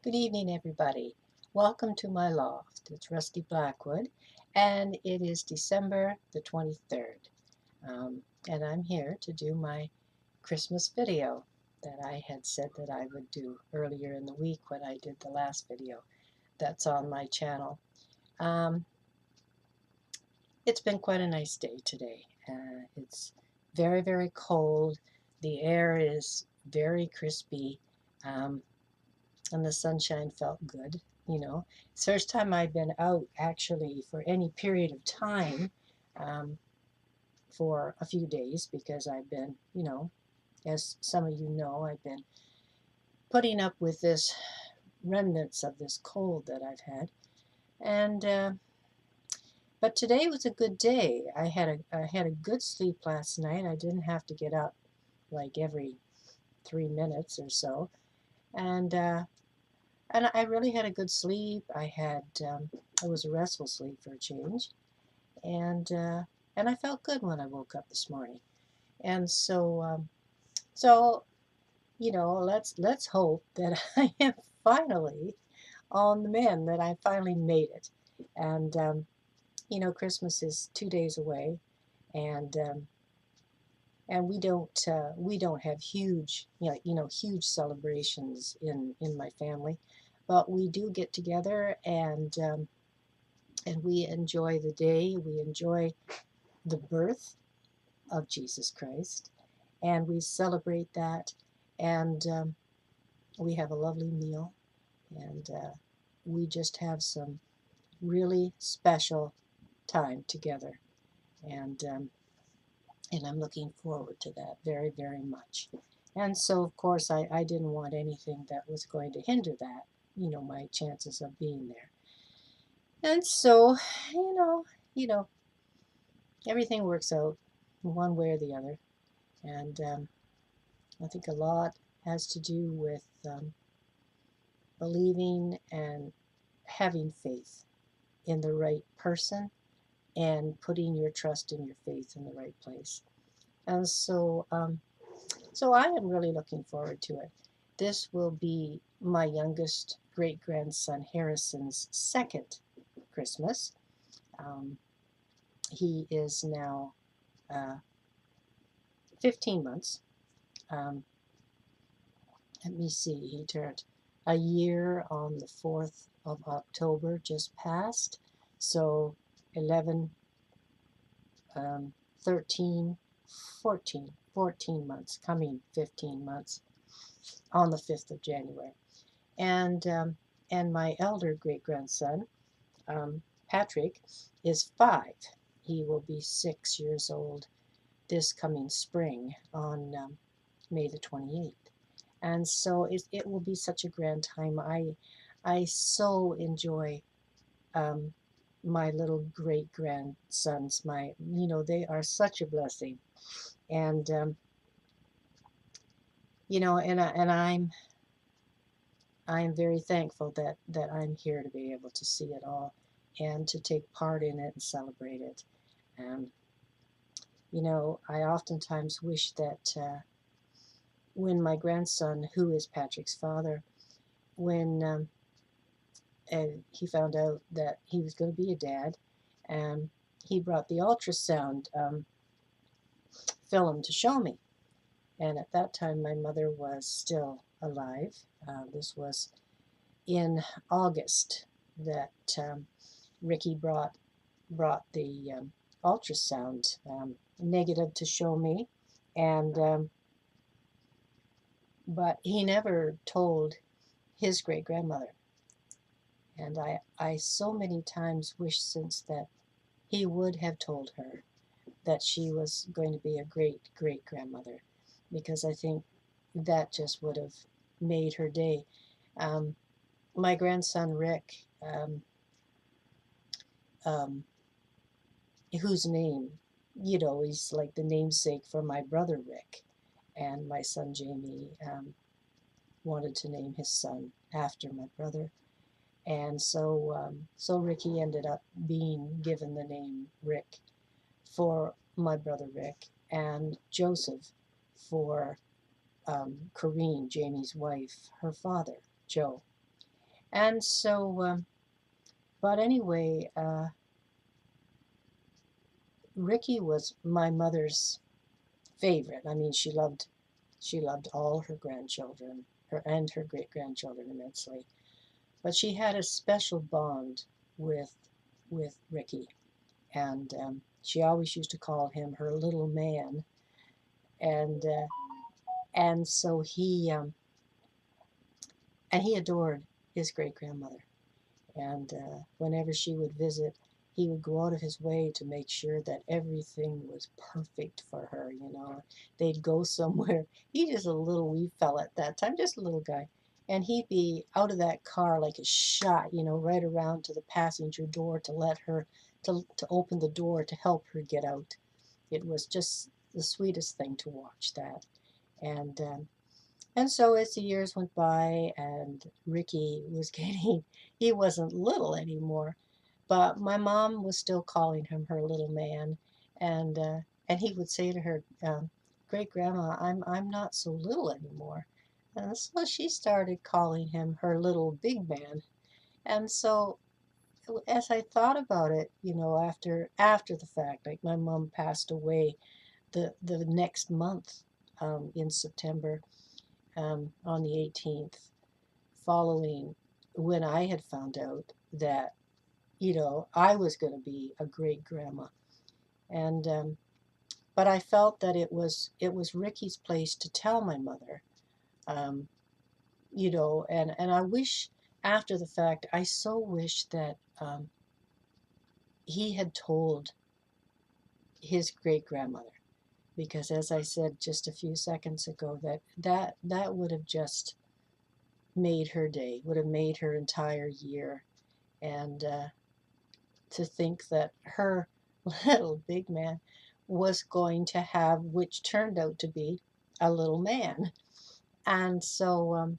Good evening, everybody. Welcome to my loft. It's Rusty Blackwood, and it is December the 23rd. And I'm here to do my Christmas video that I had said that I would do earlier in the week when I did the last video that's on my channel. Um, it's been quite a nice day today. It's very, very cold. The air is very crispy. Um, and the sunshine felt good. It's the first time I've been out actually for any period of time, um, for a few days, because I've been, as some of you know, I've been putting up with this remnants of this cold that I've had. And but today was a good day. I had a good sleep last night. I didn't have to get up like every 3 minutes or so, and I really had a good sleep. It was a restful sleep for a change, and uh, and I felt good when I woke up this morning. And so let's hope that I am finally on the mend, that I finally made it. And Christmas is 2 days away, and we don't have huge huge celebrations in my family, but we do get together, and we enjoy the day. We enjoy the birth of Jesus Christ, and we celebrate that, and we have a lovely meal, and we just have some really special time together, and I'm looking forward to that very, very much. And so, of course, I didn't want anything that was going to hinder that, my chances of being there. And so, you know, you know, everything works out one way or the other. And I think a lot has to do with believing and having faith in the right person and putting your trust and your faith in the right place. And so I am really looking forward to it. This will be my youngest great grandson Harrison's second Christmas. Um, he is now uh, 15 months. Um, Let me see, he turned a year on the 4th of October, just passed. So 11, 13, 14 months, coming 15 months on the 5th of January. And my elder great grandson, Patrick, is 5. He will be 6 years old this coming spring on May the 28th. And so it will be such a grand time. I so enjoy um, my little great grandsons. They are such a blessing, and I'm very thankful that I'm here to be able to see it all, and to take part in it and celebrate it. Um, I oftentimes wish that when my grandson, who is Patrick's father, when he found out that he was going to be a dad, and he brought the ultrasound film to show me. And at that time, my mother was still alive. This was in August that Ricky brought the ultrasound negative to show me, and but he never told his great grandmother. And I so many times wish since that he would have told her that she was going to be a great great grandmother, because I think that just would have made her day. Um, my grandson Rick, um, whose name, he's like the namesake for my brother Rick, and my son Jamie wanted to name his son after my brother. And so Ricky ended up being given the name Rick for my brother Rick, and Joseph for Corrine, Jamie's wife, her father, Joe. And so, but anyway, Ricky was my mother's favorite. I mean, she loved all her grandchildren, her and her great grandchildren immensely. But she had a special bond with with Ricky, and she always used to call him her little man, and so he adored his great grandmother. And whenever she would visit, he would go out of his way to make sure that everything was perfect for her. They'd go somewhere. He just a little wee fella at that time, just a little guy. And he'd be out of that car like a shot, right around to the passenger door to let her, to open the door to help her get out. It was just the sweetest thing to watch that. And so as the years went by and Ricky was getting, he wasn't little anymore, but my mom was still calling him her little man, and he would say to her, "Great grandma, I'm not so little anymore." And so she started calling him her little big man. And so as I thought about it, after the fact, like my mom passed away the next month, in September, on the 18th, following when I had found out that, I was going to be a great grandma. And but I felt that it was Ricky's place to tell my mother, um, and I wish, after the fact, I so wish that he had told his great grandmother, because as I said just a few seconds ago, that would have just made her day, would have made her entire year. And to think that her little big man was going to have, which turned out to be, a little man. And so,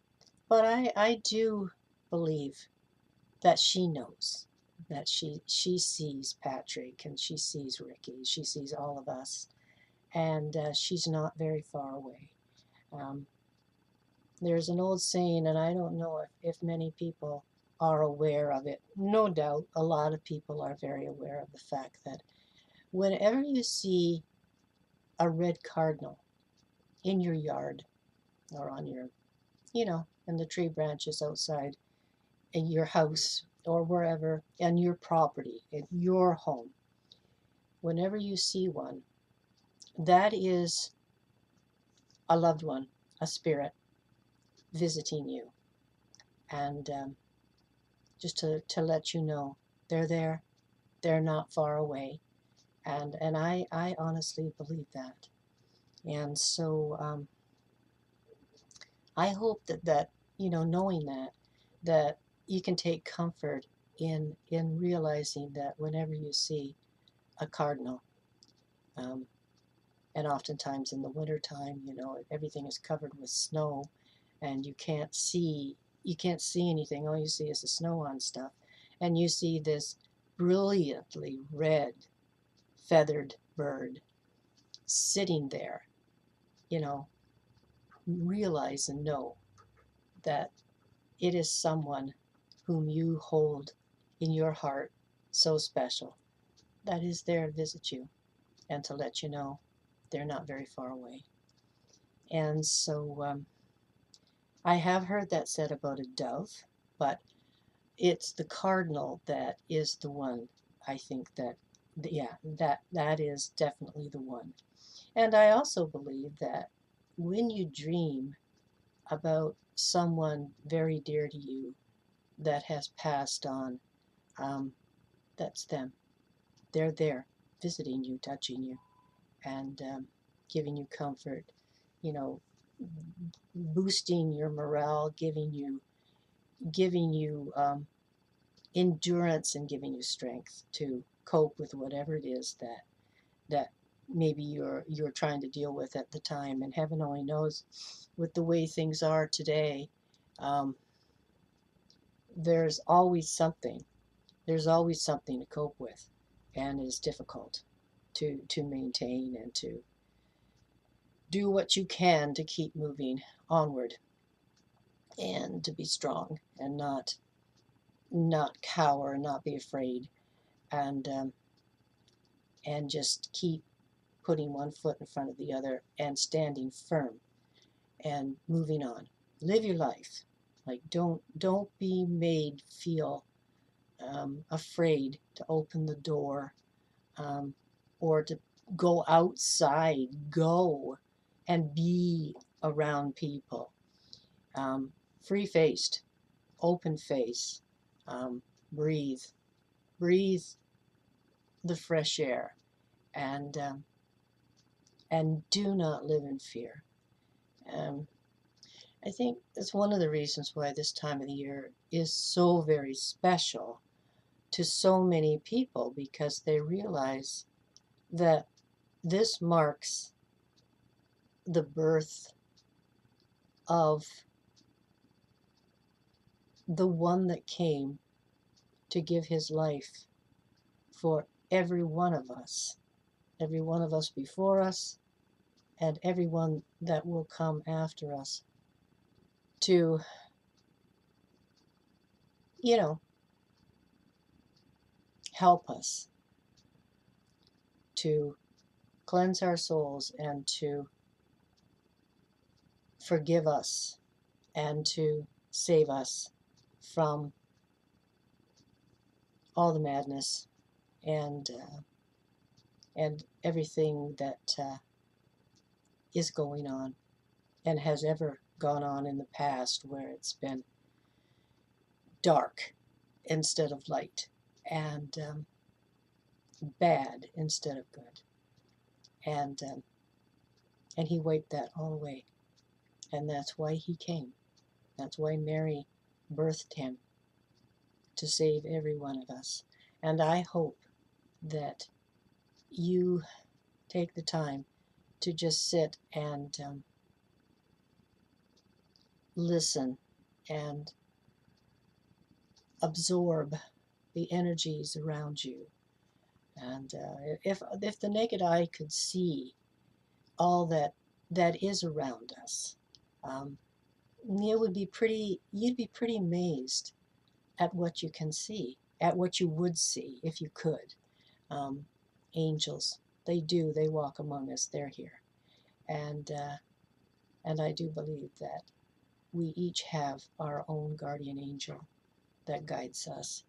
but I do believe that she knows, that she sees Patrick, and she sees Ricky, she sees all of us, and she's not very far away. Um, there's an old saying, and I don't know if many people are aware of it. No doubt a lot of people are very aware of the fact that whenever you see a red cardinal in your yard, or on your, in the tree branches outside in your house, or wherever, in your property, in your home, whenever you see one, that is a loved one, a spirit visiting you. And just to let you know, they're there, they're not far away. And I honestly believe that. And so, I hope that knowing that you can take comfort in realizing that whenever you see a cardinal, um, and oftentimes in the wintertime, everything is covered with snow, and you can't see anything. All you see is the snow on stuff, and you see this brilliantly red feathered bird sitting there. you know Realize and know that it is someone whom you hold in your heart so special, that is there to visit you and to let you know they're not very far away. And so, I have heard that said about a dove, but it's the cardinal that is the one. I think that, yeah, that is definitely the one. And I also believe that when you dream about someone very dear to you that has passed on, um, that's them. They're there visiting you, touching you, and giving you comfort, you know, boosting your morale, giving you endurance, and giving you strength to cope with whatever it is that maybe you're trying to deal with at the time. And heaven only knows, with the way things are today, um, there's always something. There's always something to cope with, and it is difficult to maintain and to do what you can to keep moving onward, and to be strong and not not cower, not be afraid, and just keep putting one foot in front of the other and standing firm and moving on. Live your life. Like don't be made feel afraid to open the door, um, or to go outside. Go and be around people. Um, Free-faced, open face. Um, breathe, breathe the fresh air, and do not live in fear. Um, I think it's one of the reasons why this time of the year is so very special to so many people, because they realize that this marks the birth of the one that came to give his life for every one of us before us, and everyone that will come after us, to, you know, help us to cleanse our souls and to forgive us and to save us from all the madness and everything that is going on and has ever gone on in the past, where it's been dark instead of light, and bad instead of good, and he wiped that all away, and that's why he came. That's why Mary birthed him, to save every one of us. And I hope that you take the time to just sit and listen and absorb the energies around you. And if the naked eye could see all that is around us, um, you'd be pretty amazed at what you can see, at what you would see if you could. Um, Angels, they walk among us. They're here, and I do believe that we each have our own guardian angel that guides us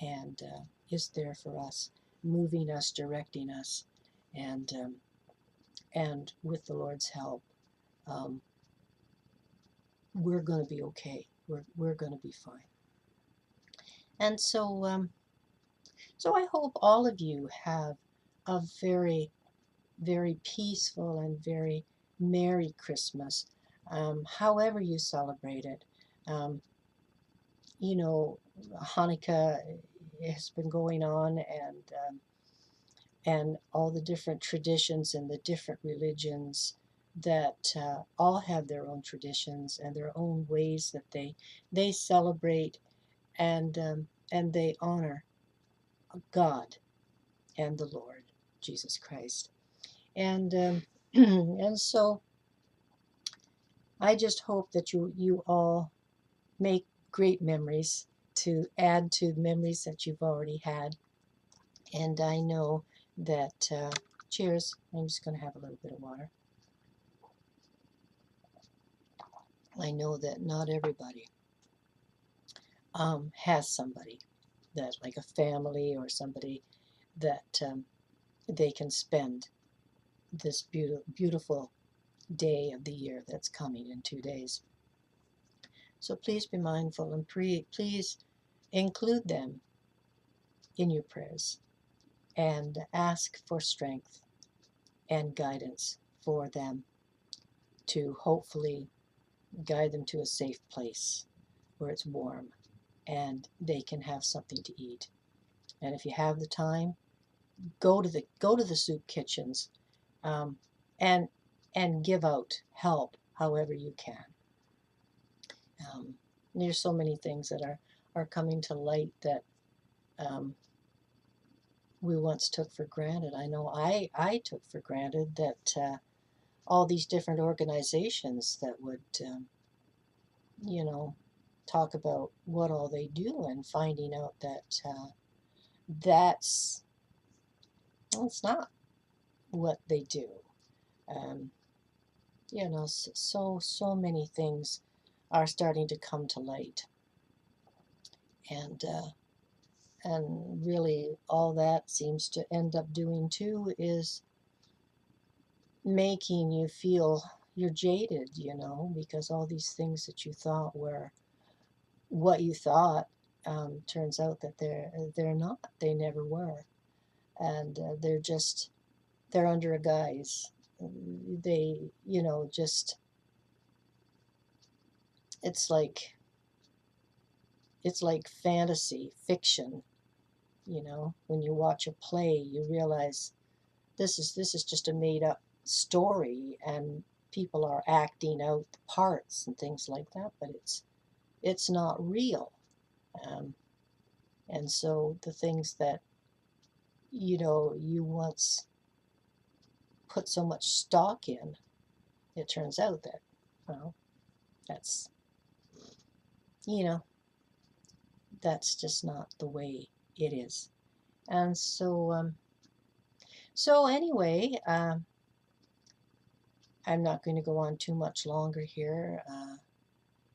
and is there for us, moving us, directing us, and with the Lord's help, um, we're going to be okay. We're going to be fine. And so I hope all of you have a very, very peaceful and very Merry Christmas, however you celebrate it. Um, you know, Hanukkah has been going on, and all the different traditions and the different religions that all have their own traditions and their own ways that they celebrate, and they honor God and the Lord Jesus Christ. And and so I just hope that you all make great memories to add to the memories that you've already had. And I know that, cheers, I'm just going to have a little bit of water. I know that not everybody has somebody that, like a family or somebody that they can spend this beautiful day of the year that's coming in 2 days. So please be mindful, and please include them in your prayers and ask for strength and guidance for them, to hopefully guide them to a safe place where it's warm and they can have something to eat. And if you have the time, go to the soup kitchens, um, and give out help however you can. There's so many things that are coming to light that um, we once took for granted. I know I took for granted that all these different organizations that would, you know, talk about what all they do and finding out that that's well, it's not what they do. Um, so many things are starting to come to light, and really all that seems to end up doing too is making you feel you're jaded, because all these things that you thought were what you thought turns out that they're not. They never were, and they're under a guise. They, just it's like it's like fantasy fiction. When you watch a play, you realize this is just a made up story, and people are acting out the parts and things like that, but it's not real. Um, and so the things that you once put so much stock in, it turns out that, well, that's you know that's just not the way it is. And so anyway, I'm not going to go on too much longer here.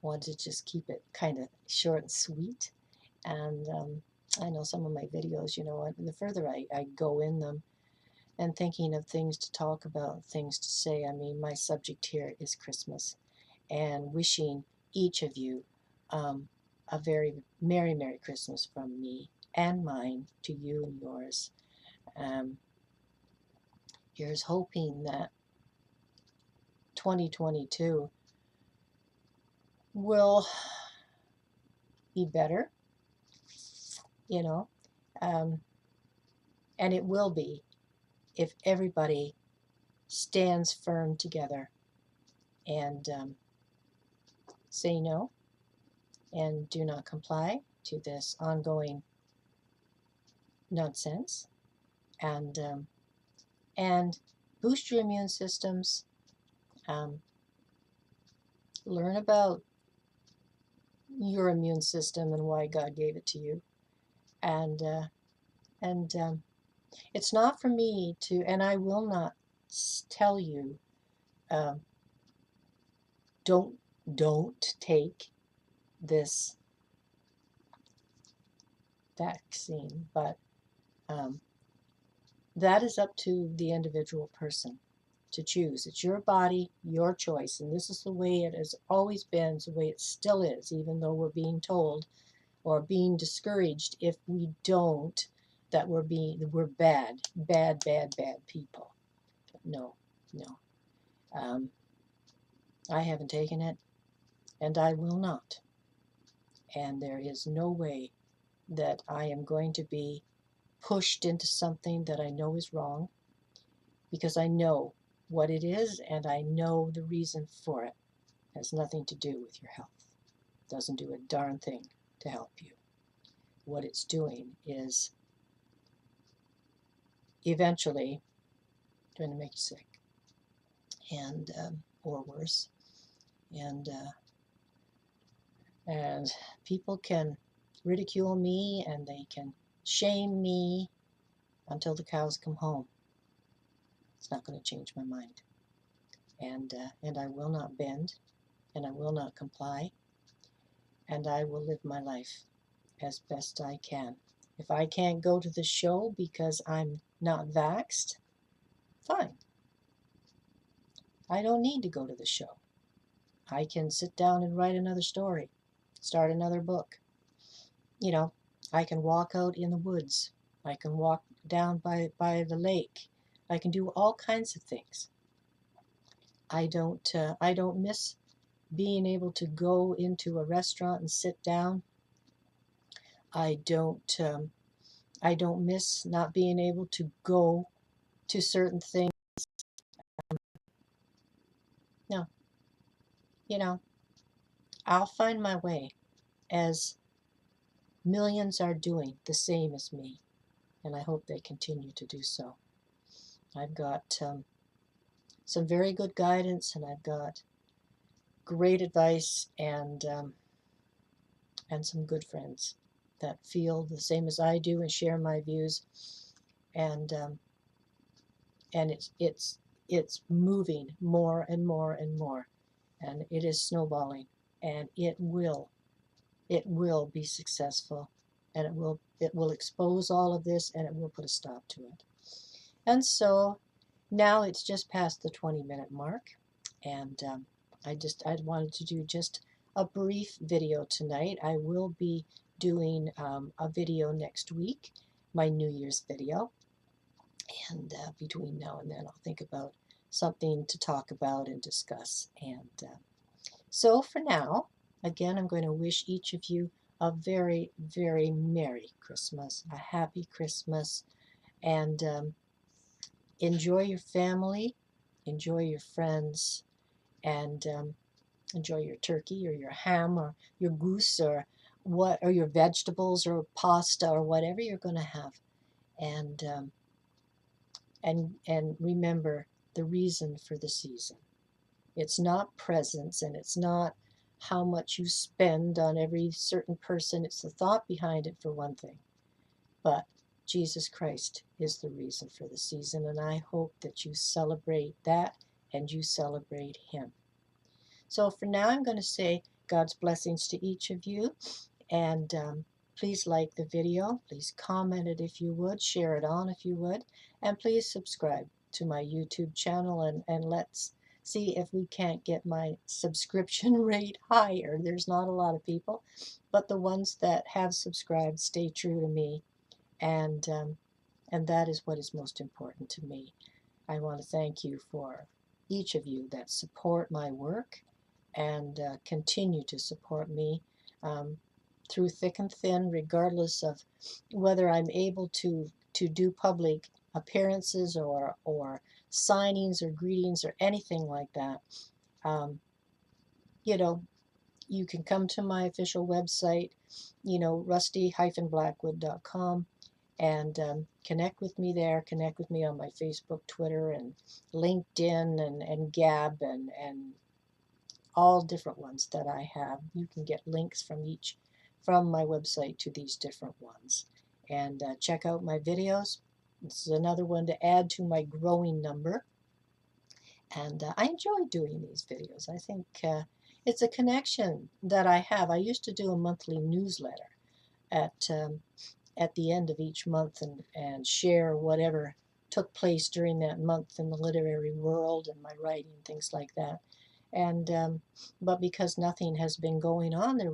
Wanted to just keep it kind of short and sweet. And I know some of my videos, the further I go in them and thinking of things to talk about, things to say, I mean, my subject here is Christmas, and wishing each of you a very Merry, Merry Christmas from me and mine to you and yours. Um, here's hoping that 2022 will be better, you know, um, and it will be if everybody stands firm together and say no and do not comply to this ongoing nonsense, and and boost your immune systems. Um, learn about your immune system and why God gave it to you, and it's not for me to, and I will not tell you, um, don't take this vaccine, but um, that is up to the individual person to choose. It's your body, your choice, and this is the way it has always been, it's the way it still is, even though we're being told or being discouraged if we don't, that we're bad people. No, no. Um, I haven't taken it, and I will not. And there is no way that I am going to be pushed into something that I know is wrong, because I know what it is and I know the reason for it. It has nothing to do with your health. It doesn't do a darn thing to help you. What it's doing is eventually going to make you sick, and or worse. And people can ridicule me and they can shame me until the cows come home. It's not going to change my mind, and I will not bend, and I will not comply, and I will live my life as best I can. If I can't go to the show because I'm not vaxxed, fine. I don't need to go to the show. I can sit down and write another story, start another book. You know, I can walk out in the woods. I can walk down by the lake. I can do all kinds of things. I don't miss being able to go into a restaurant and sit down. I don't I don't miss not being able to go to certain things. No, you know, I'll find my way, as millions are doing the same as me, and I hope they continue to do so. I've got some very good guidance, and I've got great advice, and and some good friends that feel the same as I do and share my views. And and it's moving more and more and more, and it is snowballing, and it will be successful, and it will expose all of this, and it will put a stop to it. And so now it's just past the 20-minute mark, and I wanted to do just a brief video tonight. I will be doing a video next week, my New Year's video, and between now and then I'll think about something to talk about and discuss. And so for now, again, I'm going to wish each of you a very, very Merry Christmas, a Happy Christmas, and enjoy your family, enjoy your friends, and enjoy your turkey or your ham or your goose or your vegetables or pasta or whatever you're going to have. And and remember the reason for the season. It's not presents, and it's not how much you spend on every certain person. It's the thought behind it, for one thing. But Jesus Christ is the reason for the season, and I hope that you celebrate that and you celebrate Him. So for now, I'm going to say God's blessings to each of you, and please like the video, please comment it if you would, share it on if you would, and please subscribe to my YouTube channel, and let's see if we can't get my subscription rate higher. There's not a lot of people, but the ones that have subscribed stay true to me, and that is what is most important to me. I want to thank you for each of you that support my work and continue to support me um, through thick and thin, regardless of whether I'm able to do public appearances or signings or greetings or anything like that. Um, you know, you can come to my official website, rusty-blackwood.com, and connect with me there. Connect with me on my Facebook, Twitter, and LinkedIn, and Gab, and all different ones that I have. You can get links from my website to these different ones. And check out my videos. This is another one to add to my growing number. And I enjoy doing these videos. I think it's a connection that I have. I used to do a monthly newsletter at the end of each month, and share whatever took place during that month in the literary world and my writing, things like that. And but because nothing has been going on, there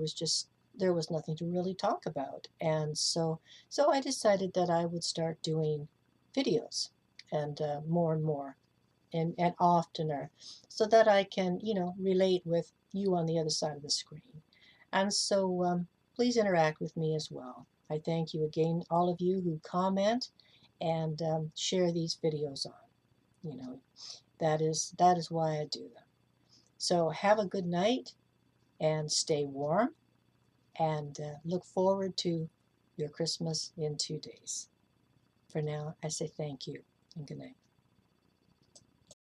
was nothing to really talk about. And so I decided that I would start doing videos, and more and more, and oftener, so that I can relate with you on the other side of the screen. And so please interact with me as well. I thank you again, all of you who comment and share these videos on. That is why I do them. So have a good night and stay warm, and look forward to your Christmas in 2 days. For now, I say thank you and good night.